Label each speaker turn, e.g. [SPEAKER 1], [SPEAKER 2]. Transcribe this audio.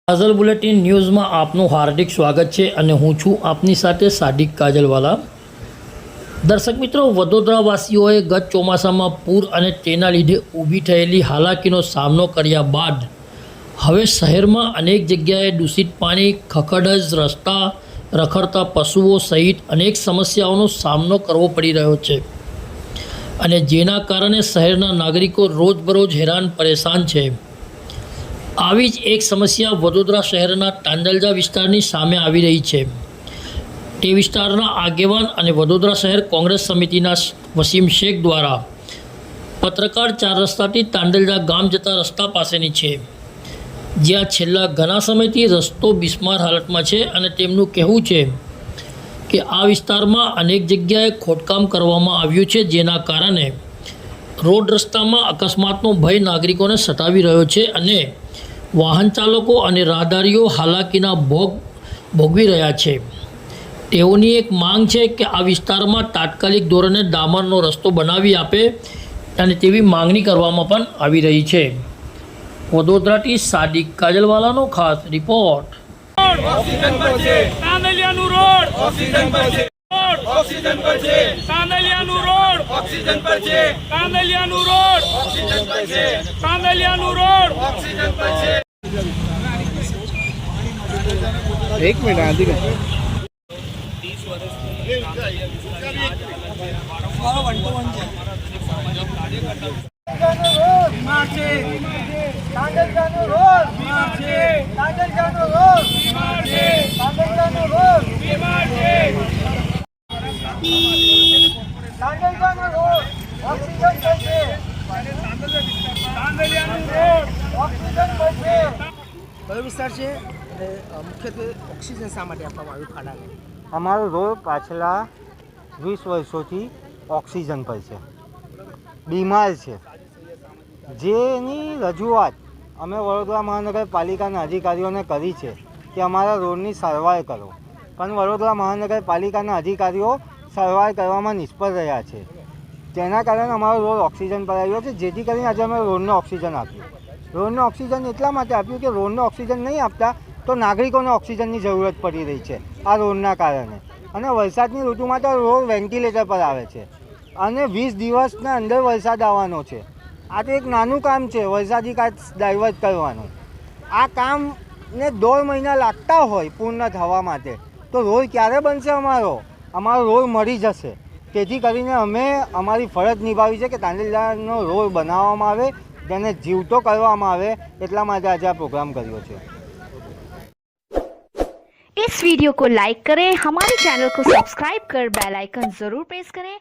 [SPEAKER 1] કાજલ bulletin ન્યૂઝમાં આપનું હાર્દિક સ્વાગત છે અને હું છું આપની સાથે સાદિક કાજલવાલા। દર્શક મિત્રો, વડોદરાવાસીઓએ ગત ચોમાસામાં પૂર અને તેના લીધે ઊભી થયેલી હાલાકીનો સામનો કર્યા બાદ હવે શહેરમાં અનેક જગ્યાએ દૂષિત પાણી, ખખડજ રસ્તા, રખડતા પશુઓ સહિત અનેક સમસ્યાઓનો સામનો કરવો પડી રહ્યો છે અને જેના કારણે શહેરના નાગરિકો રોજબરોજ હેરાન પરેશાન છે। આવી જ એક સમસ્યા વડોદરા શહેરના તાંડલજા વિસ્તારની સામે આવી રહી છે। તે વિસ્તારના આગેવાન અને વડોદરા શહેર કોંગ્રેસ સમિતિના વસીમ શેખ દ્વારા પત્રકાર 4 રસ્તાથી તાંડલજા ગામ જતા રસ્તા પાસેની છે, જ્યાં છેલ્લા ઘણા સમયથી રસ્તો બિસ્માર હાલતમાં છે અને તેમનું કહેવું છે કે આ વિસ્તારમાં અનેક જગ્યાએ ખોદકામ કરવામાં આવ્યું છે, જેના કારણે રોડ રસ્તામાં અકસ્માતનો ભય નાગરિકોને સતાવી રહ્યો છે અને વાહન ચાલકો અને રાહદારીઓ હાલાકીના ભોગ ભોગવી રહ્યા છે। તેઓની એક માંગ છે કે આ વિસ્તારમાં તાત્કાલિક ધોરણે ડામરનો રસ્તો બનાવી આપે અને તેવી માંગણી કરવામાં પણ આવી રહી છે। વડોદરાથી સાદિક કાજલવાલાનો ખાસ રિપોર્ટ।
[SPEAKER 2] ઓક્સિજન પર છે તાંદલિયાનું રોડ, ઓક્સિજન પર છે ઓક્સિજન પર છે તાંદલિયાનું રોડ, ઓક્સિજન પર છે તાંદલિયાનું રોડ, ઓક્સિજન પર છે તાંદલિયાનું રોડ, ઓક્સિજન પર છે।
[SPEAKER 3] एक मिनट आदि का
[SPEAKER 4] કયો વિસ્તાર છે અને મુખ્યત્વે ઓક્સિજન શા માટે આપવામાં આવ્યું ખાડાને?
[SPEAKER 5] અમારો રોડ પાછલા 20 વર્ષોથી ઓક્સિજન પર છે, બીમાર છે, જેની રજૂઆત અમે વડોદરા મહાનગરપાલિકાના અધિકારીઓને કરી છે કે અમારા રોડની સારવાર કરો, પણ વડોદરા મહાનગરપાલિકાના અધિકારીઓ સારવાર કરવામાં નિષ્ફળ રહ્યા છે। તેના કારણે અમારો રોડ ઓક્સિજન પર આવ્યો છે, જેથી કરીને આજે અમે રોડને ઓક્સિજન આપ્યું। રોડને ઓક્સિજન એટલા માટે આપ્યું કે રોડને ઓક્સિજન નહીં આપતા તો નાગરિકોને ઓક્સિજનની જરૂરત પડી રહી છે આ રોડના કારણે। અને વરસાદની ઋતુમાં તો રોડ વેન્ટિલેટર પર આવે છે અને 20 દિવસના અંદર વરસાદ આવવાનો છે। આ તો એક નાનું કામ છે, વરસાદી કાચ ડાયવર્ટ કરવાનું। આ કામને 1.5 મહિના લાગતા હોય પૂર્ણ થવા માટે, તો રોડ ક્યારે બનશે? અમારો રોડ મળી જશે। તેથી કરીને અમે અમારી ફરજ નિભાવી છે કે તાંડલજાનો રોડ બનાવવામાં આવે, તેને જીવતો કરવામાં આવે, એટલા માટે આજે આ પ્રોગ્રામ કર્યો છે।
[SPEAKER 6] इस वीडियो को लाइक करें, हमारे चैनल को सब्सक्राइब कर बेल आइकन जरूर प्रेस करें